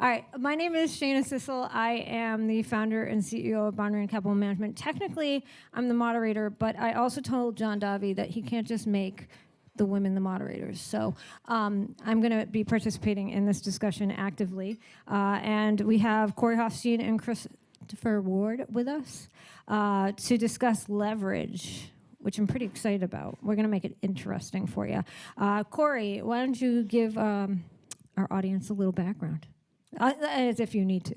All right, my name is Shana Sissel. I am the founder and CEO of Bondary and Capital Management. Technically, I'm the moderator, but I also told John Davi that he can't just make the women the moderators. So I'm going to be participating in this discussion actively. And we have Corey Hofstein and Christopher Ward with us to discuss leverage, which I'm pretty excited about. We're going to make it interesting for you. Corey, why don't you give our audience a little background, as if you need to.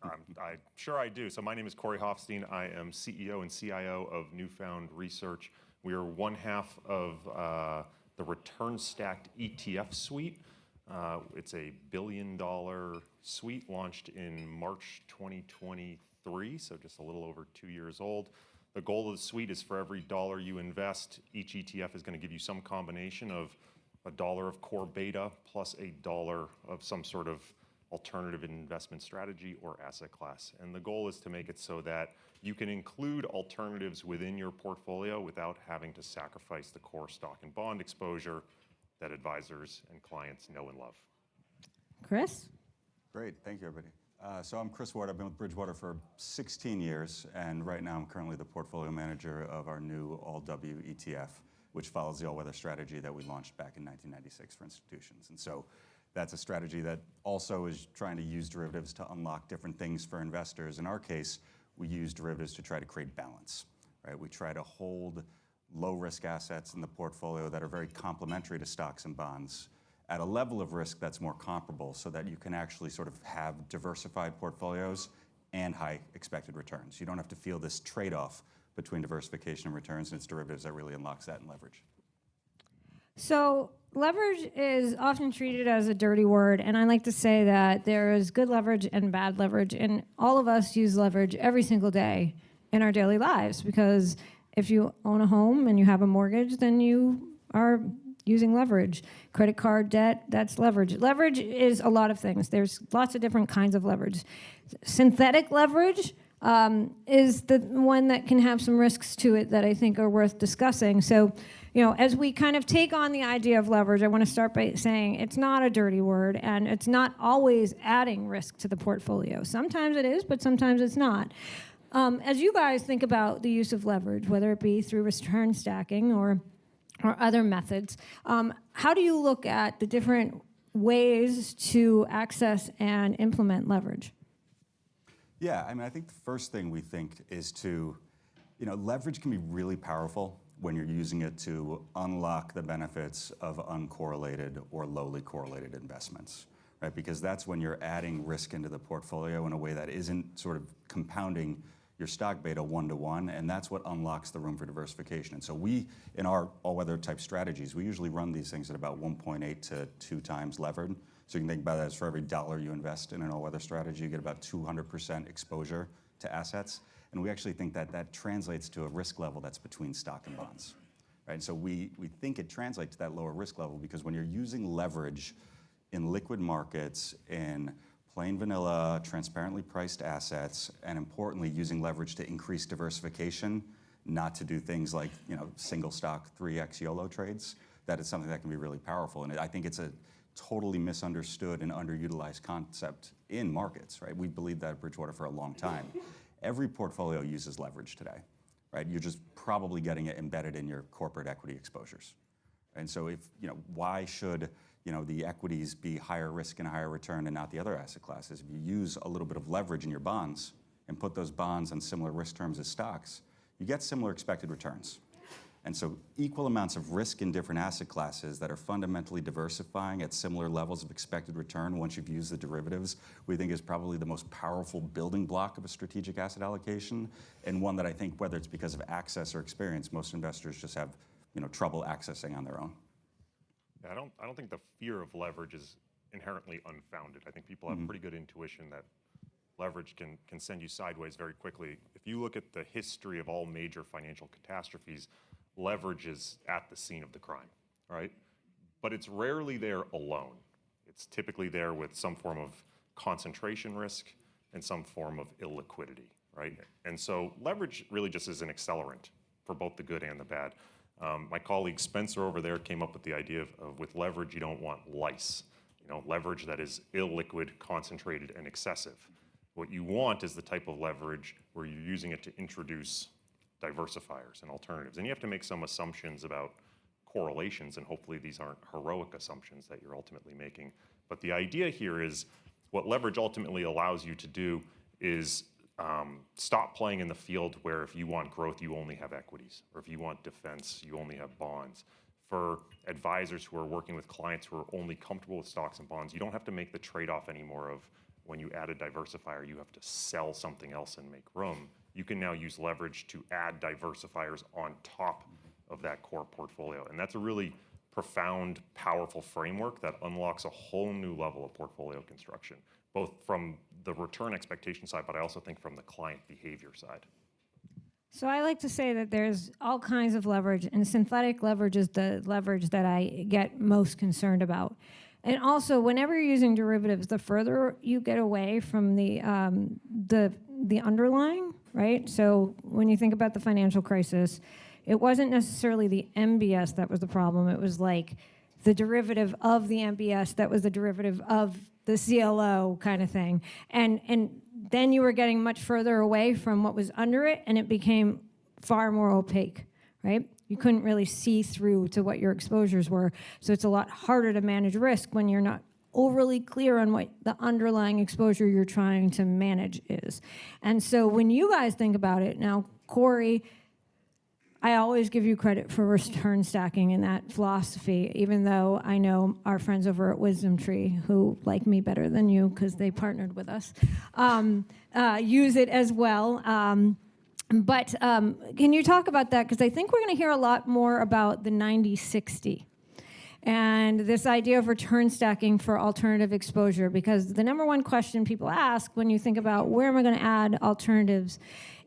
I'm sure I do. So my name is Corey Hofstein. I am CEO and CIO of Newfound Research. We are one half of the return stacked ETF suite. It's a $1 billion suite launched in March 2023, so just a little over 2 years old. The goal of the suite is for every dollar you invest, each ETF is going to give you some combination of $1 of core beta plus $1 of some sort of alternative investment strategy or asset class. And the goal is to make it so that you can include alternatives within your portfolio without having to sacrifice the core stock and bond exposure that advisors and clients know and love. Chris? Great, thank you, everybody. So I'm Chris Ward. I've been with Bridgewater for 16 years, and right now I'm currently the portfolio manager of our new All-W ETF, which follows the all-weather strategy that we launched back in 1996 for institutions. And so that's a strategy that also is trying to use derivatives to unlock different things for investors. In our case, we use derivatives to try to create balance, right? We try to hold low-risk assets in the portfolio that are very complementary to stocks and bonds at a level of risk that's more comparable so that you can actually sort of have diversified portfolios and high expected returns. You don't have to feel this trade-off between diversification and returns, and it's derivatives that really unlocks that in leverage. So leverage is often treated as a dirty word, and I like to say that there is good leverage and bad leverage, and all of us use leverage every single day in our daily lives, because if you own a home and you have a mortgage, then you are using leverage. Credit card debt, that's leverage. Leverage is a lot of things. There's lots of different kinds of leverage. Synthetic leverage is the one that can have some risks to it that I think are worth discussing. So, as we kind of take on the idea of leverage, I want to start by saying it's not a dirty word, and it's not always adding risk to the portfolio. Sometimes it is, but sometimes it's not. As you guys think about the use of leverage, whether it be through return stacking or other methods, how do you look at the different ways to access and implement leverage? Yeah, I think the first thing we think is to, leverage can be really powerful when you're using it to unlock the benefits of uncorrelated or lowly correlated investments, right? Because that's when you're adding risk into the portfolio in a way that isn't sort of compounding your stock beta 1-to-1, and that's what unlocks the room for diversification. And so we, in our all-weather type strategies, we usually run these things at about 1.8 to 2 times levered. So you can think about that as for every dollar you invest in an all-weather strategy, you get about 200% exposure to assets. And we actually think that that translates to a risk level that's between stock and bonds, right? And so we think it translates to that lower risk level because when you're using leverage in liquid markets, in plain vanilla, transparently priced assets, and importantly, using leverage to increase diversification, not to do things like, single stock 3x YOLO trades, that is something that can be really powerful. And I think it's a totally misunderstood and underutilized concept in markets, right? We believed that at Bridgewater for a long time. Every portfolio uses leverage today, right? You're just probably getting it embedded in your corporate equity exposures. And so why should, the equities be higher risk and higher return and not the other asset classes? If you use a little bit of leverage in your bonds and put those bonds on similar risk terms as stocks, you get similar expected returns. And so equal amounts of risk in different asset classes that are fundamentally diversifying at similar levels of expected return once you've used the derivatives, we think is probably the most powerful building block of a strategic asset allocation, and one that I think, whether it's because of access or experience, most investors just have trouble accessing on their own. Yeah, I don't think the fear of leverage is inherently unfounded. I think people have pretty good intuition that leverage can send you sideways very quickly. If you look at the history of all major financial catastrophes, leverage is at the scene of the crime, right? But it's rarely there alone. It's typically there with some form of concentration risk and some form of illiquidity, right? And so leverage really just is an accelerant for both the good and the bad. My colleague Spencer over there came up with the idea of with leverage, you don't want lice. leverage that is illiquid, concentrated, and excessive. What you want is the type of leverage where you're using it to introduce diversifiers and alternatives. And you have to make some assumptions about correlations, and hopefully these aren't heroic assumptions that you're ultimately making. But the idea here is what leverage ultimately allows you to do is stop playing in the field where if you want growth, you only have equities, or if you want defense, you only have bonds. For advisors who are working with clients who are only comfortable with stocks and bonds, you don't have to make the trade-off anymore of when you add a diversifier, you have to sell something else and make room. You can now use leverage to add diversifiers on top of that core portfolio. And that's a really profound, powerful framework that unlocks a whole new level of portfolio construction, both from the return expectation side, but I also think from the client behavior side. So I like to say that there's all kinds of leverage, and synthetic leverage is the leverage that I get most concerned about. And also, whenever you're using derivatives, the further you get away from the underlying, right? So when you think about the financial crisis, it wasn't necessarily the MBS that was the problem. It was like the derivative of the MBS that was the derivative of the CLO kind of thing. And then you were getting much further away from what was under it, and it became far more opaque, right? You couldn't really see through to what your exposures were. So it's a lot harder to manage risk when you're not overly clear on what the underlying exposure you're trying to manage is. And so when you guys think about it, now, Corey, I always give you credit for return stacking in that philosophy, even though I know our friends over at Wisdom Tree, who like me better than you because they partnered with us, use it as well. But can you talk about that? Because I think we're going to hear a lot more about the 90-60 and this idea of return stacking for alternative exposure, because the number one question people ask when you think about where am I going to add alternatives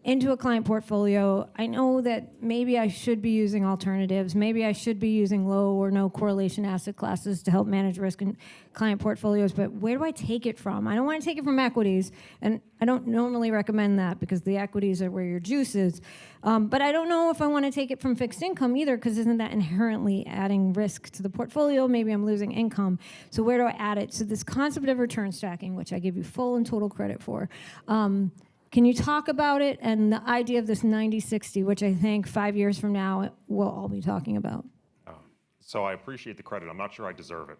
into a client portfolio, I know that maybe I should be using alternatives, maybe I should be using low or no correlation asset classes to help manage risk in client portfolios, but where do I take it from? I don't want to take it from equities, and I don't normally recommend that because the equities are where your juice is, but I don't know if I want to take it from fixed income either, because isn't that inherently adding risk to the portfolio? Maybe I'm losing income, so where do I add it? So this concept of return stacking, which I give you full and total credit for, can you talk about it and the idea of this 90-60, which I think 5 years from now we'll all be talking about? So I appreciate the credit. I'm not sure I deserve it.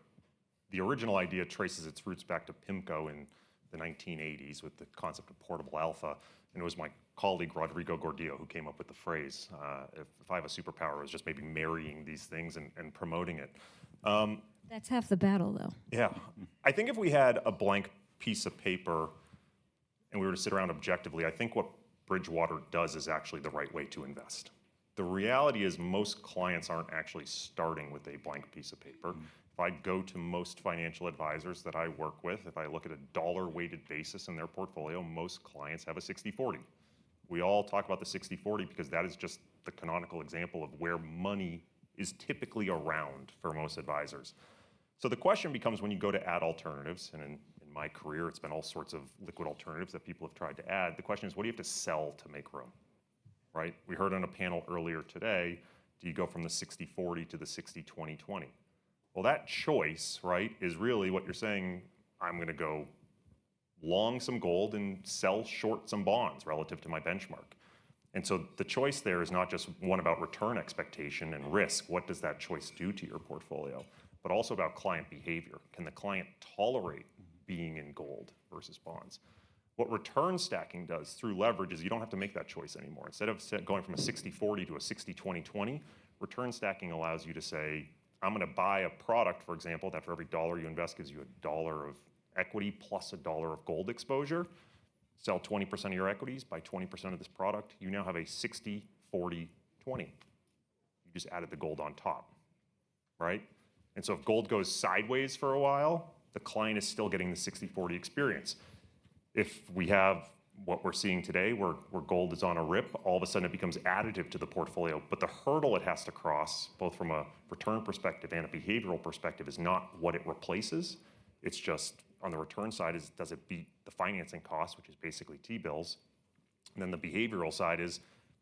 The original idea traces its roots back to PIMCO in the 1980s with the concept of portable alpha. And it was my colleague, Rodrigo Gordillo, who came up with the phrase, if I have a superpower, it was just maybe marrying these things and promoting it. That's half the battle, though. Yeah. I think if we had a blank piece of paper and we were to sit around objectively, I think what Bridgewater does is actually the right way to invest. The reality is most clients aren't actually starting with a blank piece of paper. If I go to most financial advisors that I work with, if I look at a dollar-weighted basis in their portfolio, most clients have a 60-40. We all talk about the 60-40 because that is just the canonical example of where money is typically around for most advisors. So the question becomes when you go to add alternatives, and in my career, it's been all sorts of liquid alternatives that people have tried to add. The question is, what do you have to sell to make room, right? We heard on a panel earlier today, do you go from the 60-40 to the 60-20-20? Well, that choice, right, is really what you're saying, I'm going to go long some gold and sell short some bonds relative to my benchmark. And so the choice there is not just one about return expectation and risk. What does that choice do to your portfolio? But also about client behavior. Can the client tolerate being in gold versus bonds? What return stacking does through leverage is you don't have to make that choice anymore. Instead of going from a 60-40 to a 60-20-20, return stacking allows you to say, I'm going to buy a product, for example, that for every dollar you invest gives you $1 of equity plus $1 of gold exposure. Sell 20% of your equities, buy 20% of this product. You now have a 60-40-20. You just added the gold on top, right? And so if gold goes sideways for a while, the client is still getting the 60-40 experience. If we have what we're seeing today, where gold is on a rip, all of a sudden it becomes additive to the portfolio. But the hurdle it has to cross, both from a return perspective and a behavioral perspective, is not what it replaces. It's just on the return side is, does it beat the financing cost, which is basically T-bills? And then the behavioral side is,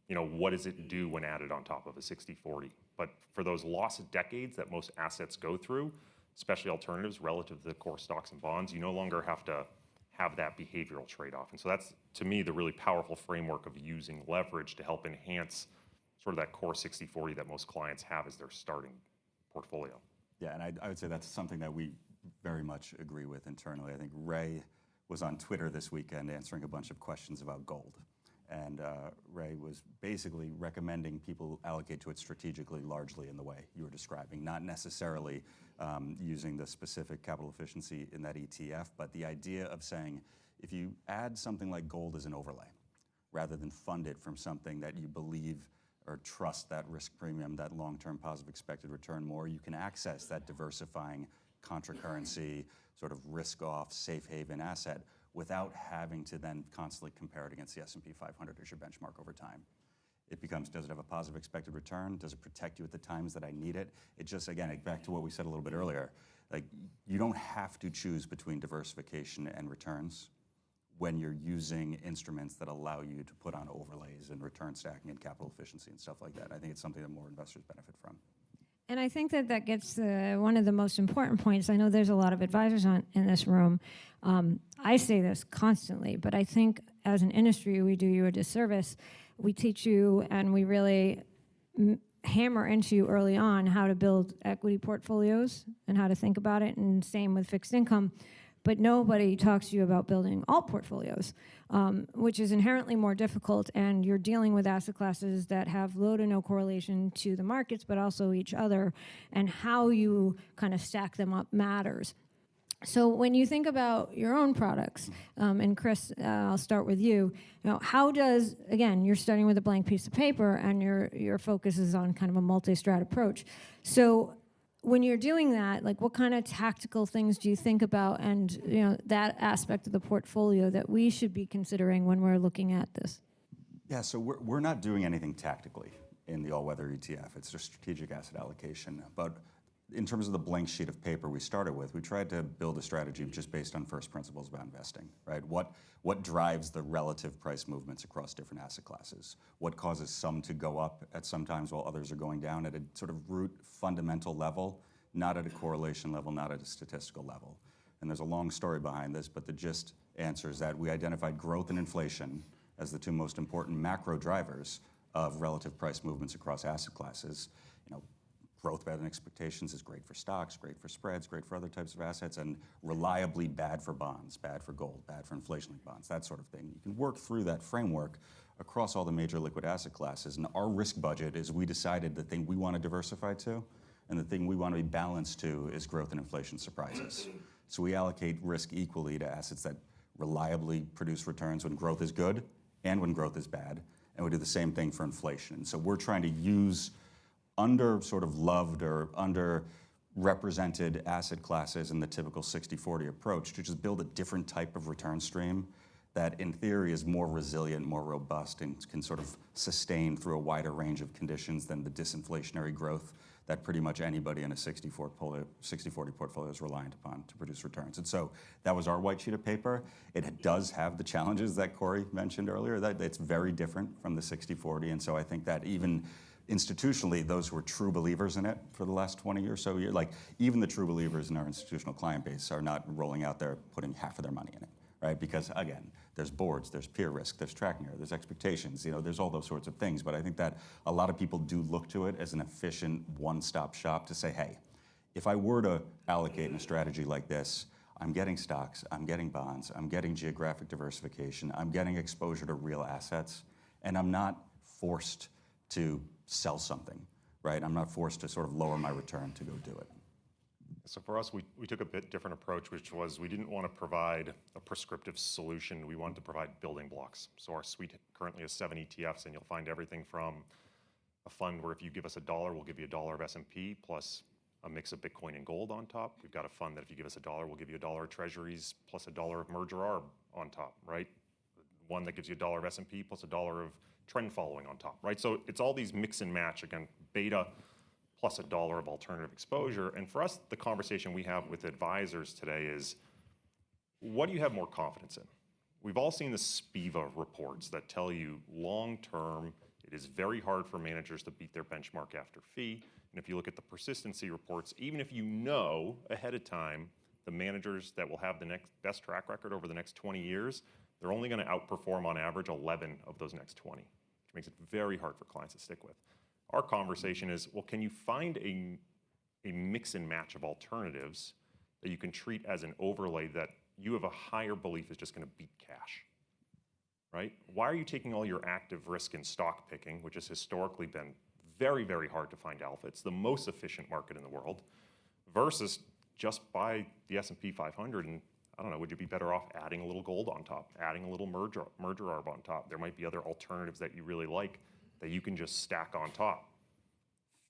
what does it do when added on top of a 60-40? But for those lost decades that most assets go through, especially alternatives relative to the core stocks and bonds, you no longer have to have that behavioral trade-off. And so that's, to me, the really powerful framework of using leverage to help enhance sort of that core 60/40 that most clients have as their starting portfolio. Yeah, and I would say that's something that we very much agree with internally. I think Ray was on Twitter this weekend answering a bunch of questions about gold. And Ray was basically recommending people allocate to it strategically, largely in the way you were describing, not necessarily using the specific capital efficiency in that ETF, but the idea of saying, if you add something like gold as an overlay, rather than fund it from something that you believe or trust that risk premium, that long-term positive expected return more, you can access that diversifying contra-currency, sort of risk-off, safe haven asset without having to then constantly compare it against the S&P 500 as your benchmark over time. It becomes, does it have a positive expected return? Does it protect you at the times that I need it? It just, again, back to what we said a little bit earlier, like you don't have to choose between diversification and returns when you're using instruments that allow you to put on overlays and return stacking and capital efficiency and stuff like that. I think it's something that more investors benefit from. And I think that that gets one of the most important points. I know there's a lot of advisors in this room. I say this constantly, but I think as an industry, we do you a disservice. We teach you and we really hammer into you early on how to build equity portfolios and how to think about it, and same with fixed income. But nobody talks to you about building alt portfolios, which is inherently more difficult, and you're dealing with asset classes that have low to no correlation to the markets, but also each other, and how you kind of stack them up matters. So when you think about your own products, and Chris, I'll start with you. You know, how does, again, you're starting with a blank piece of paper, and your focus is on kind of a multi-strat approach. So when you're doing that, like what kind of tactical things do you think about, and you know that aspect of the portfolio that we should be considering when we're looking at this? Yeah, so we're not doing anything tactically in the all-weather ETF. It's just strategic asset allocation. But in terms of the blank sheet of paper we started with, we tried to build a strategy just based on first principles about investing, right? What drives the relative price movements across different asset classes? What causes some to go up at some times while others are going down at a sort of root fundamental level, not at a correlation level, not at a statistical level? And there's a long story behind this, but the gist answer is that we identified growth and inflation as the two most important macro drivers of relative price movements across asset classes. You know, growth better than expectations is great for stocks, great for spreads, great for other types of assets, and reliably bad for bonds, bad for gold, bad for inflation-linked bonds, that sort of thing. You can work through that framework across all the major liquid asset classes. And our risk budget is we decided the thing we want to diversify to, and the thing we want to be balanced to is growth and inflation surprises. So we allocate risk equally to assets that reliably produce returns when growth is good and when growth is bad. And we do the same thing for inflation. So we're trying to use under sort of loved or underrepresented asset classes in the typical 60/40 approach to just build a different type of return stream that in theory is more resilient, more robust, and can sort of sustain through a wider range of conditions than the disinflationary growth that pretty much anybody in a 60/40 portfolio is reliant upon to produce returns. And so that was our white sheet of paper. It does have the challenges that Corey mentioned earlier. That it's very different from the 60/40. And so I think that even institutionally, those who are true believers in it for the last 20 or so years, like even the true believers in our institutional client base are not rolling out there putting half of their money in it, right? Because again, there's boards, there's peer risk, there's tracking error, there's expectations, you know, there's all those sorts of things. But I think that a lot of people do look to it as an efficient one-stop shop to say, hey, if I were to allocate in a strategy like this, I'm getting stocks, I'm getting bonds, I'm getting geographic diversification, I'm getting exposure to real assets, and I'm not forced to sell something, right? I'm not forced to sort of lower my return to go do it. So for us, we took a bit different approach, which was we didn't want to provide a prescriptive solution. We wanted to provide building blocks. So our suite currently has 7 ETFs, and you'll find everything from a fund where if you give us $1, we'll give you $1 of S&P plus a mix of Bitcoin and gold on top. We've got a fund that if you give us $1, we'll give you $1 of treasuries plus $1 of merger arb on top, right? One that gives you $1 of S&P plus $1 of trend following on top, right? So it's all these mix and match, again, beta plus $1 of alternative exposure. And for us, the conversation we have with advisors today is, what do you have more confidence in? We've all seen the SPIVA reports that tell you long-term, It is very hard for managers to beat their benchmark after fee. And if you look at the persistency reports, even if you know ahead of time the managers that will have the next best track record over the next 20 years, they're only going to outperform on average 11 of those next 20, which makes it very hard for clients to stick with. Our conversation is, well, can you find a mix and match of alternatives that you can treat as an overlay that you have a higher belief is just going to beat cash, right? Why are you taking all your active risk in stock picking, which has historically been very, very hard to find alpha? It's the most efficient market in the world, versus just buy the S&P 500 and, I don't know, would you be better off adding a little gold on top, adding a little merger arb on top? There might be other alternatives that you really like that you can just stack on top.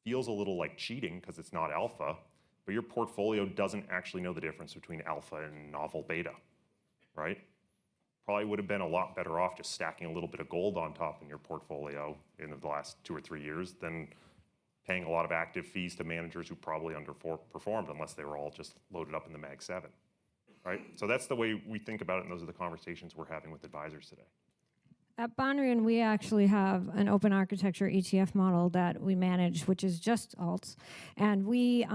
Feels a little like cheating because it's not alpha, but your portfolio doesn't actually know the difference between alpha and novel beta, right? Probably would have been a lot better off just stacking a little bit of gold on top in your portfolio in the last 2 or 3 years than paying a lot of active fees to managers who probably underperformed unless they were all just loaded up in the Mag 7, right? So that's the way we think about it, and those are the conversations we're having with advisors today. At Bonrian, we actually have an open architecture ETF model that we manage, which is just alts. And we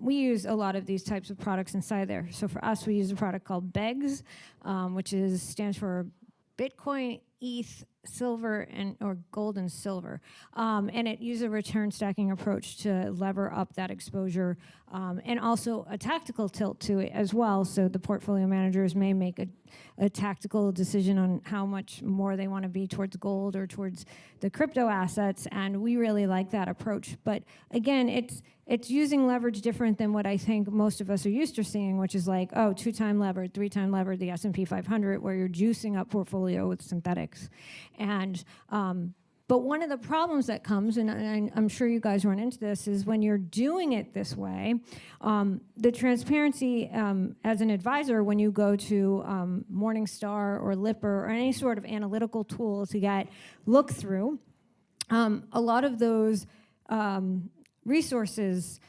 use a lot of these types of products inside there. So for us, we use a product called BEGS, which stands for Bitcoin, ETH, silver, or gold and silver. And it uses a return stacking approach to lever up that exposure, and also a tactical tilt to it as well. So the portfolio managers may make a tactical decision on how much more they want to be towards gold or towards the crypto assets, and we really like that approach. But again, it's using leverage different than what I think most of us are used to seeing, which is like, 2-time levered, 3-time levered, the S&P 500, where you're juicing up portfolio with synthetics. And but one of the problems that comes, and I'm sure you guys run into this, is when you're doing it this way, the transparency as an advisor, when you go to Morningstar or Lipper or any sort of analytical tool to get look through, a lot of those resources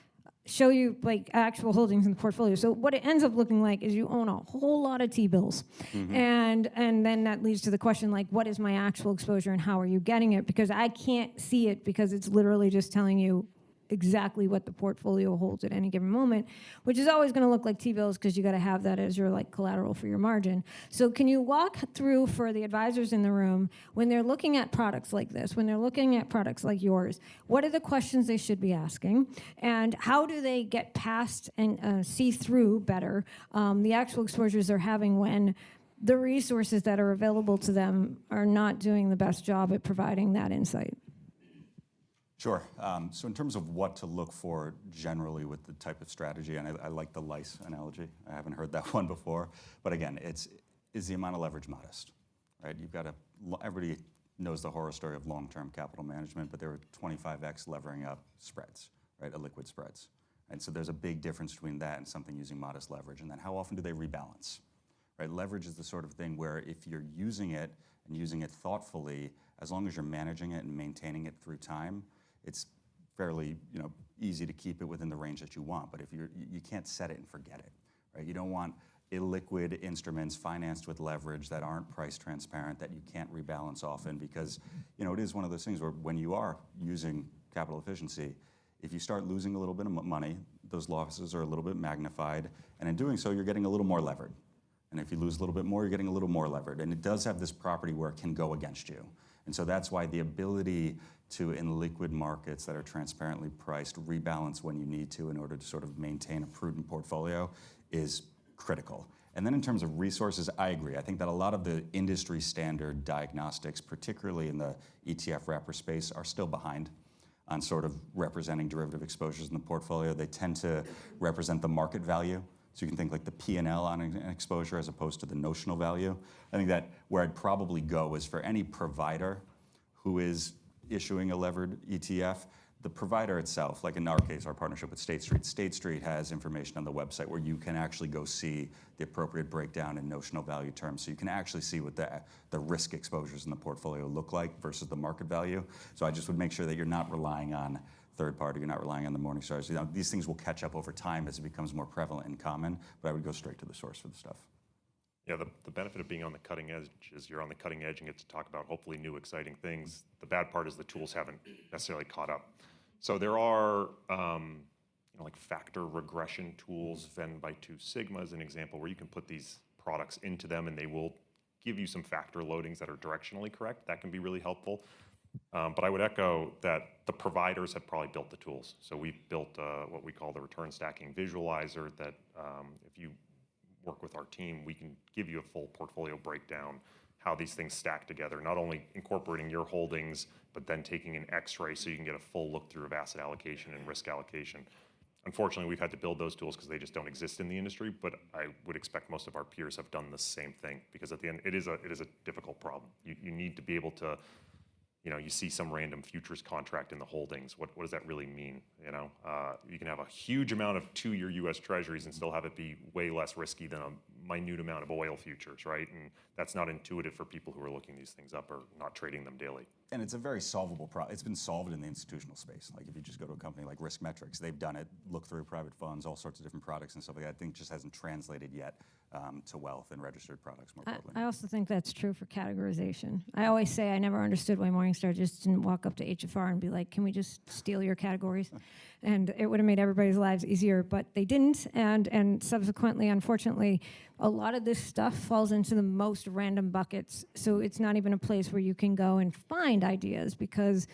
show you like actual holdings in the portfolio. So what it ends up looking like is you own a whole lot of T-bills. Mm-hmm. And then that leads to the question, like, what is my actual exposure and how are you getting it? Because I can't see it because it's literally just telling you exactly what the portfolio holds at any given moment, which is always going to look like T-bills because you got to have that as your like collateral for your margin. So can you walk through for the advisors in the room when they're looking at products like this, when they're looking at products like yours, what are the questions they should be asking, and how do they get past and see through better the actual exposures they're having when the resources that are available to them are not doing the best job at providing that insight? Sure. So in terms of what to look for generally with the type of strategy, and I like the lice analogy. I haven't heard that one before. But again, is the amount of leverage modest, right? Everybody knows the horror story of long-term capital management, but there are 25x levering up spreads, right? Illiquid spreads. And so there's a big difference between that and something using modest leverage. And then how often do they rebalance, right? Leverage is the sort of thing where if you're using it and using it thoughtfully, as long as you're managing it and maintaining it through time, it's fairly easy to keep it within the range that you want. But if you can't set it and forget it, right? You don't want illiquid instruments financed with leverage that aren't price transparent, that you can't rebalance often, because it is one of those things where when you are using capital efficiency, if you start losing a little bit of money, those losses are a little bit magnified, and in doing so, you're getting a little more levered. And if you lose a little bit more, you're getting a little more levered. And it does have this property where it can go against you. And so that's why the ability to, in liquid markets that are transparently priced, rebalance when you need to in order to sort of maintain a prudent portfolio is critical. And then in terms of resources, I agree. I think that a lot of the industry standard diagnostics, particularly in the ETF wrapper space, are still behind on sort of representing derivative exposures in the portfolio. They tend to represent the market value. So you can think like the P&L on an exposure as opposed to the notional value. I think that where I'd probably go is for any provider who is issuing a levered ETF, the provider itself, like in our case, our partnership with State Street. State Street has information on the website where you can actually go see the appropriate breakdown in notional value terms. So you can actually see what the risk exposures in the portfolio look like versus the market value. So I just would make sure that you're not relying on third party, you're not relying on the Morningstars. These things will catch up over time as it becomes more prevalent and common, but I would go straight to the source for the stuff. Yeah, the benefit of being on the cutting edge is you're on the cutting edge and get to talk about hopefully new, exciting things. The bad part is the tools haven't necessarily caught up. So there are, like factor regression tools, Venn by 2 sigma is an example where you can put these products into them and they will give you some factor loadings that are directionally correct. That can be really helpful. But I would echo that the providers have probably built the tools. So we've built what we call the return stacking visualizer that if you work with our team, we can give you a full portfolio breakdown, how these things stack together, not only incorporating your holdings, but then taking an x-ray so you can get a full look through of asset allocation and risk allocation. Unfortunately, we've had to build those tools because they just don't exist in the industry, but I would expect most of our peers have done the same thing because at the end, it is a difficult problem. You need to be able to, you see some random futures contract in the holdings. What does that really mean? You can have a huge amount of 2-year U.S. Treasuries and still have it be way less risky than a minute amount of oil futures, right? And that's not intuitive for people who are looking these things up or not trading them daily. And it's a very solvable problem. It's been solved in the institutional space. Like if you just go to a company like Risk Metrics, they've done it, look through private funds, all sorts of different products and stuff like that. I think just hasn't translated yet to wealth and registered products more broadly. I also think that's true for categorization. I always say I never understood why Morningstar just didn't walk up to HFR and be like, can we just steal your categories? And it would have made everybody's lives easier, but they didn't. And subsequently, unfortunately, a lot of this stuff falls into the most random buckets. So it's not even a place where you can go and find ideas because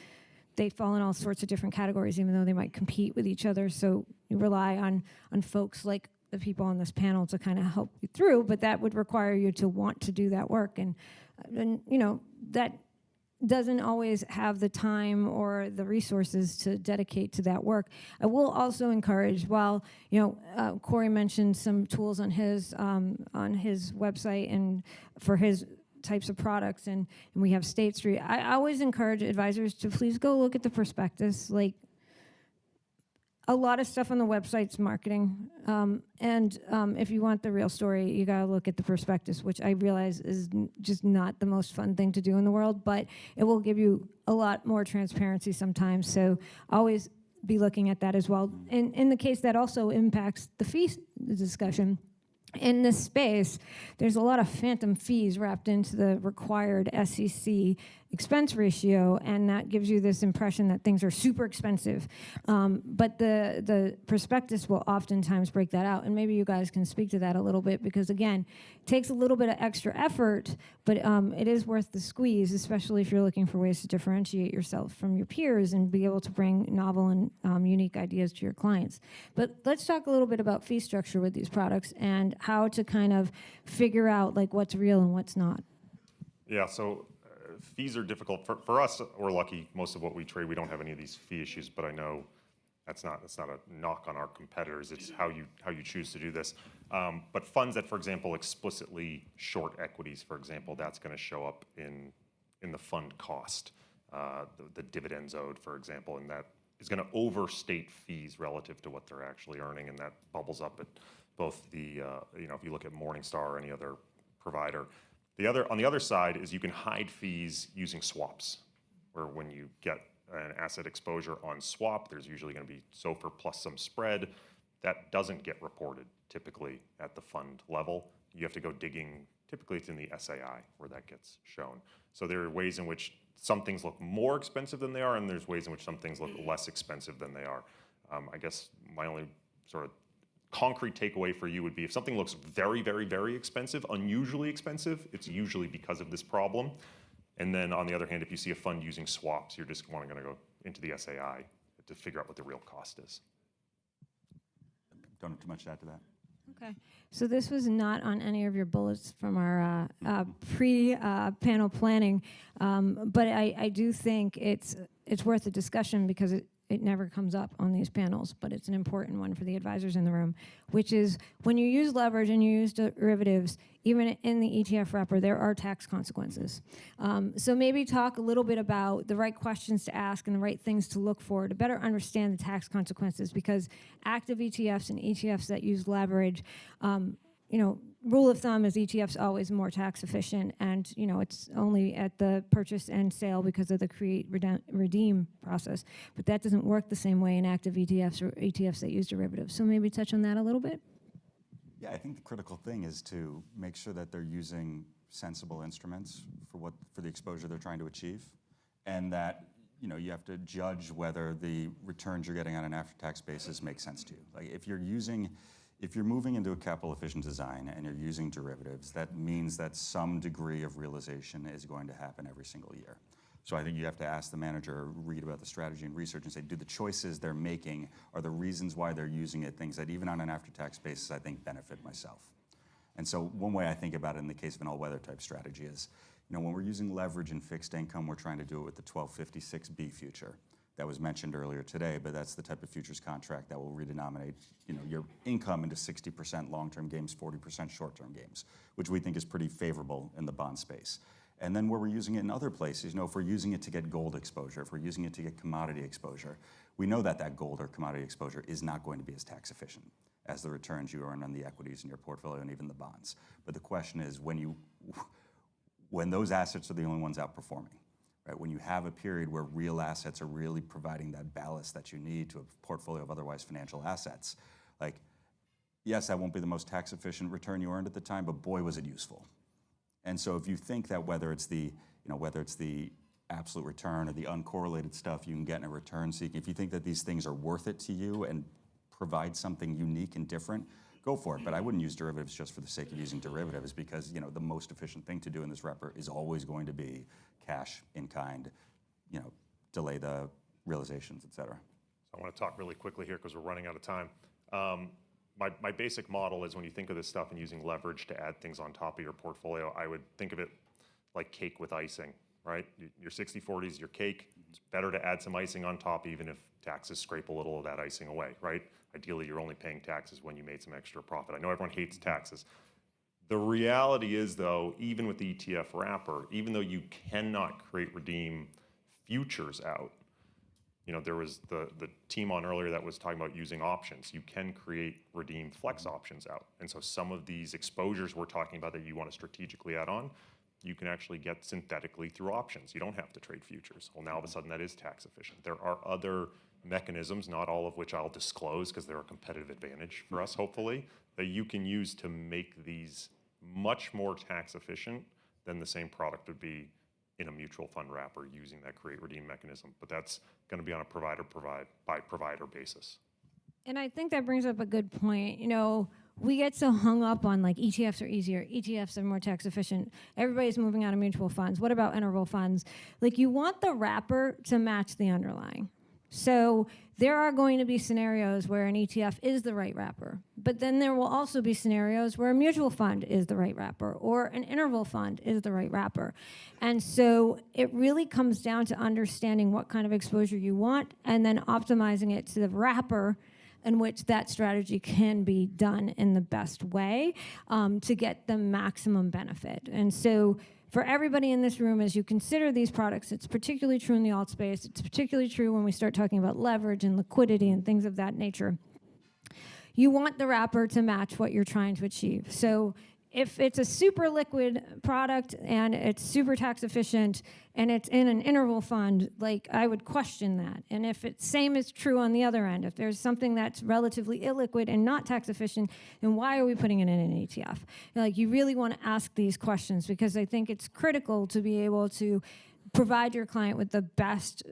they fall in all sorts of different categories, even though they might compete with each other. So you rely on folks like the people on this panel to kind of help you through, but that would require you to want to do that work. And that doesn't always have the time or the resources to dedicate to that work. I will also encourage, while Corey mentioned some tools on his website and for his types of products, and we have State Street. I always encourage advisors to please go look at the prospectus. Like, a lot of stuff on the website's marketing, and if you want the real story, you gotta look at the prospectus, which I realize is just not the most fun thing to do in the world, but it will give you a lot more transparency sometimes, so always be looking at that as well. In the case that also impacts the fee discussion, in this space, there's a lot of phantom fees wrapped into the required SEC expense ratio, and that gives you this impression that things are super expensive. But the prospectus will oftentimes break that out, and maybe you guys can speak to that a little bit, because again, it takes a little bit of extra effort, but it is worth the squeeze, especially if you're looking for ways to differentiate yourself from your peers and be able to bring novel and unique ideas to your clients. But let's talk a little bit about fee structure with these products and how to kind of figure out like what's real and what's not. Yeah, so fees are difficult. For us, we're lucky. Most of what we trade, we don't have any of these fee issues, but I know that's not a knock on our competitors. It's how you choose to do this. But funds that, for example, explicitly short equities, for example, that's going to show up in the fund cost, the dividends owed, for example, and that is going to overstate fees relative to what they're actually earning, and that bubbles up at both the if you look at Morningstar or any other provider. On the other side is you can hide fees using swaps, where when you get an asset exposure on swap, there's usually going to be SOFR plus some spread. That doesn't get reported typically at the fund level. You have to go digging. Typically, it's in the SAI where that gets shown. So there are ways in which some things look more expensive than they are, and there's ways in which some things look less expensive than they are. I guess my only sort of concrete takeaway for you would be if something looks very, very, very expensive, unusually expensive, it's usually because of this problem. And then on the other hand, if you see a fund using swaps, you're just going to go into the SAI to figure out what the real cost is. Don't have too much to add to that. Okay, so this was not on any of your bullets from our pre-panel planning, but I do think it's worth a discussion because it never comes up on these panels, but it's an important one for the advisors in the room, which is when you use leverage and you use derivatives, even in the ETF wrapper, there are tax consequences. So maybe talk a little bit about the right questions to ask and the right things to look for to better understand the tax consequences, because active ETFs and ETFs that use leverage, rule of thumb is ETFs always more tax efficient, and it's only at the purchase and sale because of the create redeem process. But that doesn't work the same way in active ETFs or ETFs that use derivatives. So maybe touch on that a little bit. Yeah, I think the critical thing is to make sure that they're using sensible instruments for the exposure they're trying to achieve, and that you have to judge whether the returns you're getting on an after-tax basis make sense to you. Like if you're moving into a capital efficient design and you're using derivatives, that means that some degree of realization is going to happen every single year. So I think you have to ask the manager, read about the strategy and research, and say, do the choices they're making, are the reasons why they're using it things that even on an after-tax basis I think benefit myself? And so one way I think about it in the case of an all-weather type strategy is, when we're using leverage in fixed income, we're trying to do it with the 1256B future that was mentioned earlier today, but that's the type of futures contract that will redenominate your income into 60% long-term games, 40% short-term games, which we think is pretty favorable in the bond space. And then where we're using it in other places, if we're using it to get gold exposure, if we're using it to get commodity exposure, we know that gold or commodity exposure is not going to be as tax efficient as the returns you earn on the equities in your portfolio and even the bonds. But the question is, when those assets are the only ones outperforming, right? When you have a period where real assets are really providing that ballast that you need to a portfolio of otherwise financial assets, like, yes, that won't be the most tax efficient return you earned at the time, but boy, was it useful. And so if you think that whether it's the absolute return or the uncorrelated stuff you can get in a return seeking, if you think that these things are worth it to you and provide something unique and different, go for it. But I wouldn't use derivatives just for the sake of using derivatives, because the most efficient thing to do in this wrapper is always going to be cash in kind, delay the realizations, et cetera. So I want to talk really quickly here because we're running out of time. My basic model is when you think of this stuff and using leverage to add things on top of your portfolio, I would think of it like cake with icing, right? Your 60/40 is your cake. It's better to add some icing on top, even if taxes scrape a little of that icing away, right? Ideally, you're only paying taxes when you made some extra profit. I know everyone hates taxes. The reality is, though, even with the ETF wrapper, even though you cannot redeem futures out, there was the team on earlier that was talking about using options. You can redeem flex options out. And so some of these exposures we're talking about that you want to strategically add on, you can actually get synthetically through options. You don't have to trade futures. Well, now all of a sudden that is tax efficient. There are other mechanisms, not all of which I'll disclose because they're a competitive advantage for us, hopefully, that you can use to make these much more tax efficient than the same product would be in a mutual fund wrapper using that create redeem mechanism. But that's going to be on a provider by provider basis. And I think that brings up a good point. We get so hung up on like ETFs are easier, ETFs are more tax efficient. Everybody's moving out of mutual funds. What about interval funds? Like, you want the wrapper to match the underlying. So there are going to be scenarios where an ETF is the right wrapper, but then there will also be scenarios where a mutual fund is the right wrapper or an interval fund is the right wrapper. And so it really comes down to understanding what kind of exposure you want and then optimizing it to the wrapper in which that strategy can be done in the best way to get the maximum benefit. And so for everybody in this room, as you consider these products, it's particularly true in the alt space. It's particularly true when we start talking about leverage and liquidity and things of that nature. You want the wrapper to match what you're trying to achieve. So if it's a super liquid product and it's super tax efficient and it's in an interval fund, like, I would question that. And if it's same is true on the other end, if there's something that's relatively illiquid and not tax efficient, then why are we putting it in an ETF? You really want to ask these questions, because I think it's critical to be able to provide your client with the best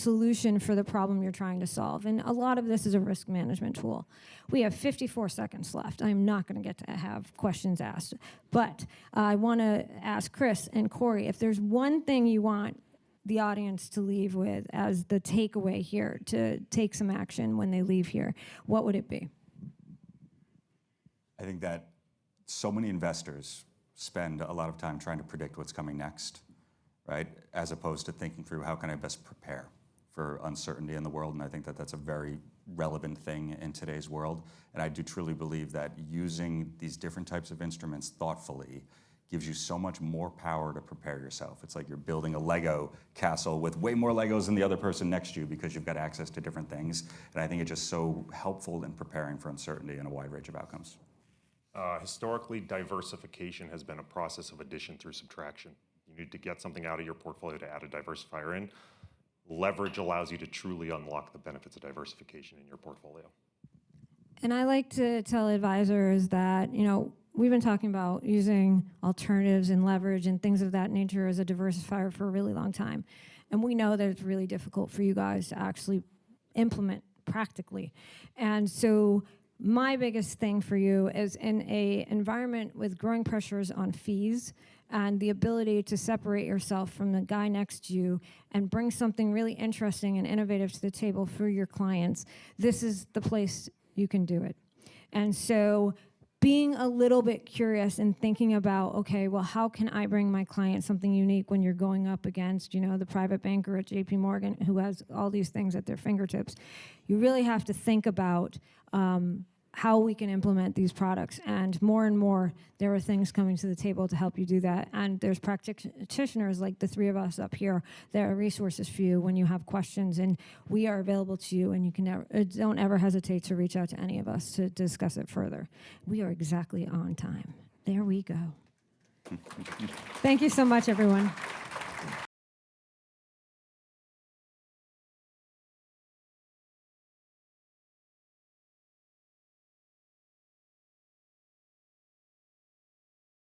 solution for the problem you're trying to solve. And a lot of this is a risk management tool. We have 54 seconds left. I'm not going to get to have questions asked. But I want to ask Chris and Corey, if there's one thing you want the audience to leave with as the takeaway here to take some action when they leave here, what would it be? I think that so many investors spend a lot of time trying to predict what's coming next, right? As opposed to thinking through how can I best prepare for uncertainty in the world. And I think that that's a very relevant thing in today's world. And I do truly believe that using these different types of instruments thoughtfully gives you so much more power to prepare yourself. It's like you're building a Lego castle with way more Legos than the other person next to you because you've got access to different things. And I think it's just so helpful in preparing for uncertainty and a wide range of outcomes. Historically, diversification has been a process of addition through subtraction. You need to get something out of your portfolio to add a diversifier in. Leverage allows you to truly unlock the benefits of diversification in your portfolio. And I like to tell advisors that, we've been talking about using alternatives and leverage and things of that nature as a diversifier for a really long time. And we know that it's really difficult for you guys to actually implement practically. And so my biggest thing for you is in a environment with growing pressures on fees and the ability to separate yourself from the guy next to you and bring something really interesting and innovative to the table for your clients, this is the place you can do it. And so being a little bit curious and thinking about, okay, well, how can I bring my client something unique when you're going up against, the private banker at JP Morgan who has all these things at their fingertips. You really have to think about how we can implement these products. And more, there are things coming to the table to help you do that. And there's practitioners like the three of us up here. There are resources for you when you have questions, and we are available to you, and you can don't ever hesitate to reach out to any of us to discuss it further. We are exactly on time. There we go. Thank you so much, everyone.